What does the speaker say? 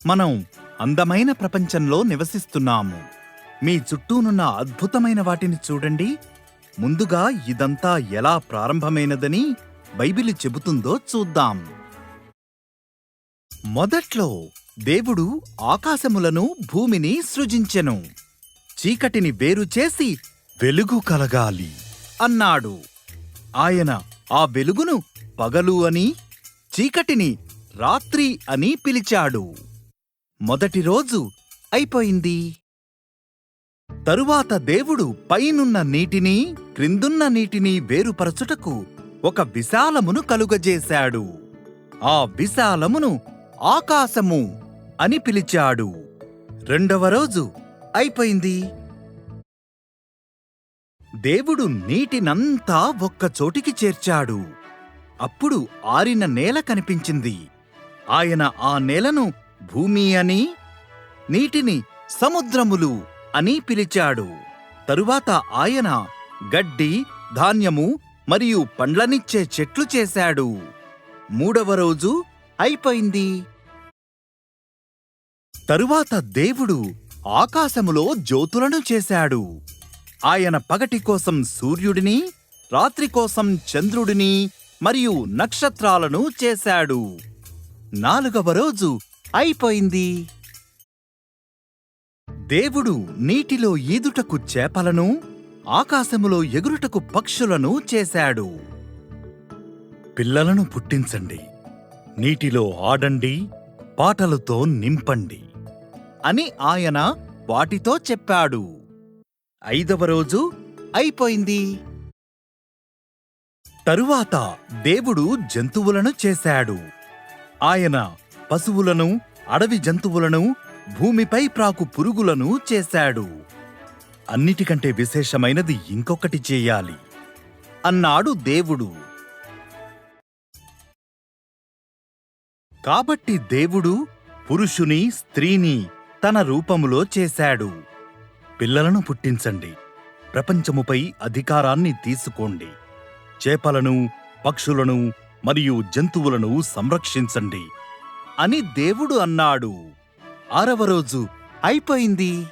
మనం అందమైన ప్రపంచంలో నివసిస్తున్నాము. మీ చుట్టూనున్న అద్భుతమైన వాటిని చూడండి. ముందుగా ఇదంతా ఎలా ప్రారంభమైనదని బైబిలు చెబుతుందో చూద్దాం. మొదట్లో దేవుడు ఆకాశములను భూమిని సృజించెను. చీకటిని వేరుచేసి వెలుగు కలగాలి అన్నాడు. ఆయన ఆ వెలుగును పగలు అని, చీకటిని రాత్రి అని పిలిచాడు. మొదటి రోజు అయిపోయింది. తరువాత దేవుడు పైనున్న నీటిని, క్రిందున్న నీటిని వేరుపరచుటకు ఒక విశాలమును కలుగజేశాడు. ఆ విశాలమును ఆకాశము అని పిలిచాడు. రెండవ రోజు అయిపోయింది. దేవుడు నీటినంతా ఒక్కచోటికి చేర్చాడు. అప్పుడు ఆరిన నేల కనిపించింది. ఆయన ఆ నేలను భూమి అని, నీటిని సముద్రములు అని పిలిచాడు. తరువాత ఆయన గడ్డి, ధాన్యము మరియు పండ్లనిచ్చే చెట్లు చేశాడు. మూడవ రోజు అయిపోయింది. తరువాత దేవుడు ఆకాశములో జ్యోతులను చేశాడు. ఆయన పగటి కోసం సూర్యుడిని, రాత్రి కోసం చంద్రుడిని మరియు నక్షత్రాలను చేశాడు. నాలుగవ రోజు అయిపోయింది. దేవుడు నీటిలో ఈదుటకు చేపలను, ఆకాశములో ఎగురుటకు పక్షులను చేశాడు. పిల్లలను పుట్టించండి, నీటిలో ఆడండి, పాటలతో నింపండి అని ఆయన వాటితో చెప్పాడు. ఐదవ రోజు అయిపోయింది. తరువాత దేవుడు జంతువులను చేశాడు. ఆయన పశువులను, అడవి జంతువులను, భూమిపై ప్రాకు పురుగులను చేశాడు. అన్నిటికంటే విశేషమైనది ఇంకొకటి చేయాలి అన్నాడు దేవుడు. కాబట్టి దేవుడు పురుషుని, స్త్రీని తన రూపములో చేశాడు. పిల్లలను పుట్టించండి, ప్రపంచముపై అధికారాన్ని తీసుకోండి, చేపలను, పక్షులను మరియు జంతువులను సంరక్షించండి అని దేవుడు అన్నాడు. ఆరవ రోజు అయిపోయింది.